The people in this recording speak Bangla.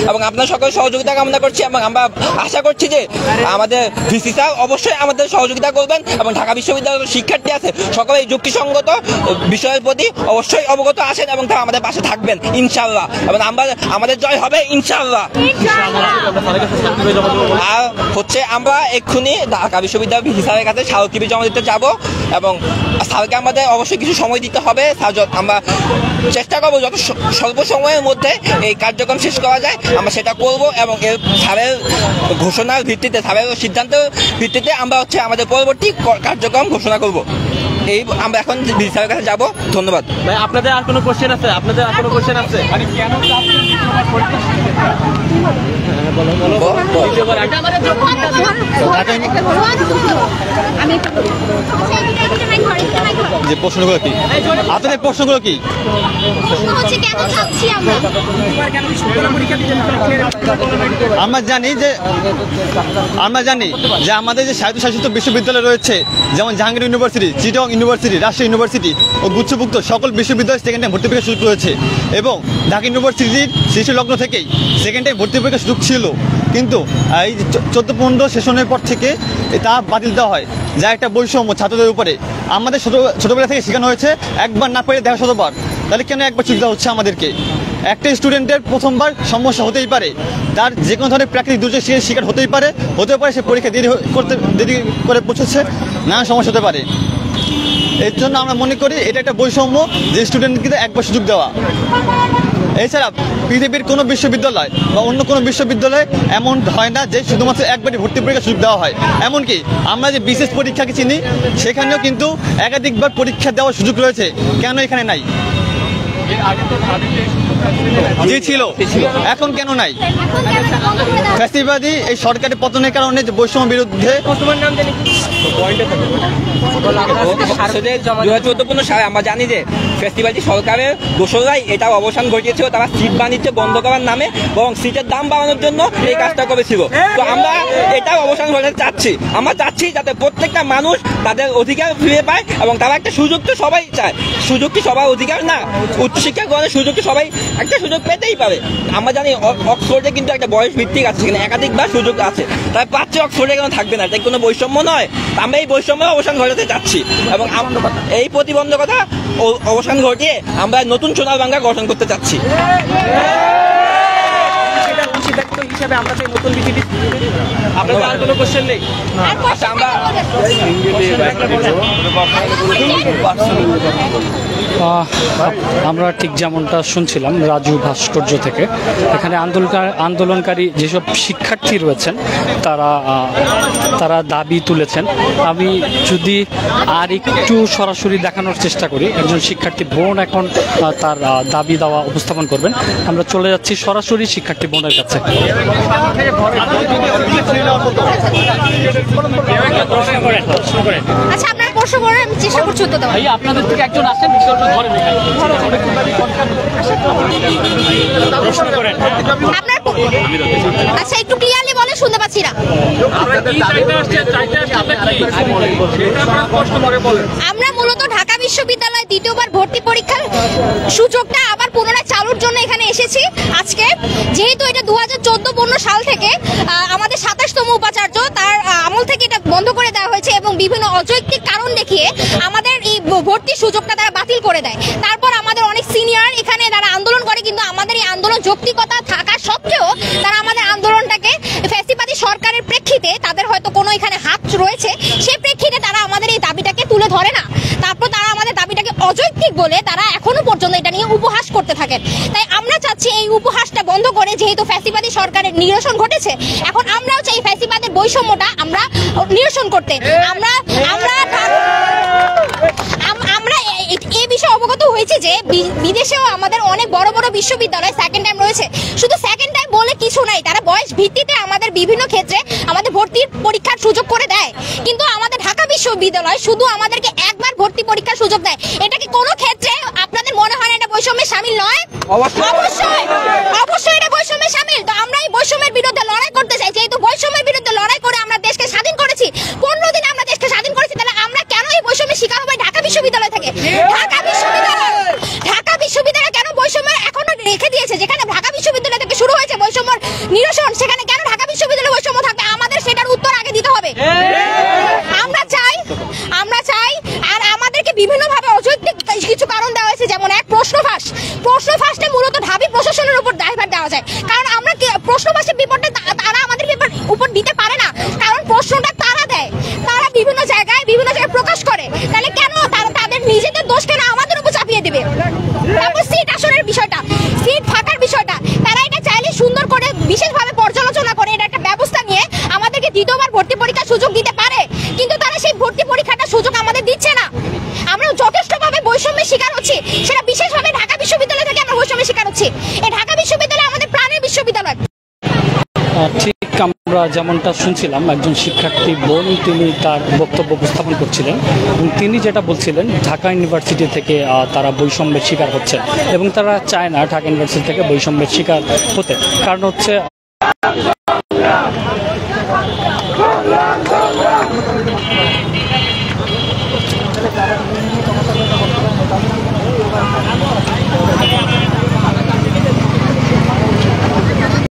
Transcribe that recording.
এবং আপনার সকল সহযোগিতা কামনা করছি এবং আমরা আশা করছি যে আমাদের ভিসি স্যার অবশ্যই আমাদের সহযোগিতা করবেন এবং ঢাকা বিশ্ববিদ্যালয়ের শিক্ষার্থী আছে সকলে এই যুক্তিসঙ্গত বিষয়ের প্রতি অবশ্যই অবগত আসেন এবং তারা আমাদের পাশে থাকবেন ইনশাআল্লাহ এবং আমাদের জয় হবে ইনশাআল্লাহ। আর হচ্ছে আমরা এক্ষুনি ঢাকা বিশ্ববিদ্যালয় ভিসি স্যারের কাছে স্মারকলিপি জমা দিতে যাব এবং স্যারকে আমাদের অবশ্যই কিছু সময় দিতে হবে। আমরা চেষ্টা করবো যত স্বল্প সময়ের মধ্যে এই কার্যক্রম শেষ করা যায় আমরা সেটা করব এবং এর স্যারের ঘোষণার ভিত্তিতে স্যারের সিদ্ধান্তের ভিত্তিতে আমরা হচ্ছে আমাদের পরবর্তী কার্যক্রম ঘোষণা করব। এই আমরা এখন ভিসি স্যারের কাছে যাব। ধন্যবাদ। ভাই আপনাদের আর কোনো কোশ্চেন আছে? যে প্রশ্নগুলো কি আপনাদের প্রশ্নগুলো কি? আমরা জানি যে আমাদের যে স্বায়ত্তশাসিত বিশ্ববিদ্যালয় রয়েছে যেমন Jahangir university, Chittagong university, Rajshahi university ও গুচ্ছভুক্ত সকল বিশ্ববিদ্যালয় সেকেন্ড টাইম ভর্তি পরীক্ষা সুযোগ রয়েছে এবং ঢাকা ইউনিভার্সিটির সৃষ্টি লগ্ন থেকেই সেকেন্ড টাইম ভর্তি পরীক্ষা সুযোগ ছিল, কিন্তু এই 14-15 সেশনের পর থেকে তা বাতিল দেওয়া হয়, যা একটা বৈষম্য ছাত্রদের উপরে। আমাদের ছোটবেলা থেকে শেখানো হয়েছে একবার না পেরে দেখা শতবার, তাহলে কেন একবার সুযোগ দেওয়া হচ্ছে আমাদেরকে? একটা স্টুডেন্টের প্রথমবার সমস্যা হতেই পারে, তার যে কোনো ধরনের প্রাকৃতিক দুর্যোগ শিকার হতেই পারে সে পরীক্ষা দেরি করে পৌঁছেছে, নানা সমস্যা হতে পারে। এর জন্য আমরা মনে করি এটা একটা বৈষম্য যে স্টুডেন্টকে একবার সুযোগ দেওয়া। এছাড়া পৃথিবীর কোনো বিশ্ববিদ্যালয় বা অন্য কোনো বিশ্ববিদ্যালয়ে এমন হয় না যে শুধুমাত্র একবারই ভর্তি পরীক্ষা সুযোগ দেওয়া হয়। এমনকি আমরা যে বিশেষ পরীক্ষাকে চিনি সেখানেও কিন্তু একাধিকবার পরীক্ষা দেওয়ার সুযোগ রয়েছে, কেন এখানে নাই? যে ছিল এখন কেন নাই? ফ্যাসিবাদী এই সরকারের পতনের কারণে যে বৈষম্য বিরুদ্ধে আমরা জানি যে ফ্যাসিবাদী সরকারের দোসররাই এটা অবসান ঘটিয়েছিল, তারা সিট বাণিজ্য বন্ধ করার নামে এবং সিটের দাম বাড়ানোর জন্য এই কাজটা করেছিল। তো আমরা এটাও অবসান ঘটাতে চাচ্ছি। আমরা চাচ্ছি যাতে প্রত্যেকটা মানুষ তাদের অধিকার ফিরে পায় এবং তারা একটা সুযোগ তো সবাই চায়, সুযোগ কি সবার অধিকার না? উচ্চশিক্ষা গ্রহণের সুযোগ কি সবাই একটা সুযোগ পেতেই পারে? আমরা জানি অক্সফোর্ডে কিন্তু একটা বয়স ভিত্তিক আছে, সেখানে একাধিকবার সুযোগ আছে, তাই পাচ্ছে অক্সফোর্ডে কেন থাকবে না? তাই কোনো বৈষম্য নয়। আমরা এই বৈষম্যের অবসান ঘটাতে চাচ্ছি এবং এই প্রতিবন্ধকতা অবসান ঘটিয়ে আমরা নতুন সোনার বাংলা গঠন করতে চাচ্ছি। আমরা ঠিক যেমনটা শুনছিলাম রাজু ভাস্কর্য থেকে, এখানে আন্দোলনকারী যেসব শিক্ষার্থী রয়েছেন তারা দাবি তুলেছেন। আমি যদি আর একটু সরাসরি দেখানোর চেষ্টা করি, একজন শিক্ষার্থী বোন এখন তার দাবি দেওয়া উপস্থাপন করবেন। আমরা চলে যাচ্ছি সরাসরি শিক্ষার্থী বোনের কাছে। আচ্ছা, আপনার প্রশ্ন করেন, আমি চেষ্টা করছি উত্তর দেওয়ার। ভাইয়া আপনাদের থেকে একজন আসেন, প্রশ্ন করেন। আপনার আচ্ছা একটু ক্লিয়ারলি বলে, শুনতে পাচ্ছি না। আমরা মূলত ঢাকা বিশ্ববিদ্যালয়ে দ্বিতীয়বার ভর্তি পরীক্ষার সুযোগটা আবার পুনরায় চালুর জন্য এখানে এসেছি আজকে। যেহেতু এটা 2014-15 সাল থেকে আমাদের 27তম উপাচার্য তার আমল থেকে এটা বন্ধ করে দেওয়া হয়েছে এবং বিভিন্ন অযৌক্তিক কারণ দেখিয়ে আমাদের এই ভর্তির সুযোগটা তারা বাতিল করে দেয়। তারপর আমাদের অনেক সিনিয়র এখানে তারা আন্দোলন করে, কিন্তু আমাদের এই আন্দোলন যৌক্তিকতা থাকা সত্ত্বেও তারা আমাদের আন্দোলনটাকে ফ্যাসিবাদী সরকারের প্রেক্ষিতে, তাদের হয়তো কোনো এখানে হাত রয়েছে, সেই প্রেক্ষিতে তারা আমাদের এই দাবিটাকে তুলে ধরে না। তারপর তারা আমাদের দাবিটাকে অযৌক্তিক বলে তারা এখনো পর্যন্ত এটা নিয়ে উপহাস করতে থাকেন। তাই আমরা চাচ্ছি এই উপহাসটা বন্ধ করে, যেহেতু ফ্যাসিবাদী সরকারের নিরসন ঘটেছে, এখন আমরাও চাই ফ্যাসিবাদের বৈষম্যটা আমরা নিরসন করতে। আমরা এই বিষয়ে অবগত হয়েছে যে বিদেশেও আমাদের অনেক বড় বড় বিশ্ববিদ্যালয় সেকেন্ড টাইম রয়েছে। শুধু সেকেন্ড টাইম বলে কিছু নাই, তারা বয়স ভিত্তিতে আমাদের বিভিন্ন ক্ষেত্রে আমাদের ভর্তির পরীক্ষার সুযোগ করে দেয়, কিন্তু আমাদের ঢাকা বিশ্ববিদ্যালয় শুধু আমাদেরকে একবার ভর্তি পরীক্ষার সুযোগ দেয়। এটা কি কোনো ক্ষেত্রে আপনাদের মনে হয় না এটা বৈষম্যের শামিল নয়? অবশ্যই এটা বৈষম্যের শামিল। তো আমরা এই বৈষম্যের বিরুদ্ধে লড়াই করতে চাই। যেহেতু বৈষম্যের বিরুদ্ধে লড়াই করে আমরা দেশকে স্বাধীন করেছি, 15 দিনে আমরা দেশকে স্বাধীন করেছি, তাহলে আমরা কেন এই বৈষম্যের শিকার হবে ঢাকা বিশ্ববিদ্যালয় থেকে? ঢাকা বিশ্ববিদ্যালয় কেন বৈষম্য এখনো রেখে দিয়েছে? যেখানে ঢাকা বিশ্ববিদ্যালয় থেকে শুরু হয়েছে বৈষম্য আমরা যেমনটা শুনছিলাম, একজন শিক্ষার্থী বোন তিনি তার বক্তব্য উপস্থাপন করছিলেন এবং তিনি যেটা বলছিলেন ঢাকা ইউনিভার্সিটি থেকে তারা বৈষম্যের শিকার হচ্ছে এবং তারা চায় না ঢাকা ইউনিভার্সিটি থেকে বৈষম্যের শিকার হতে। কারণ হচ্ছে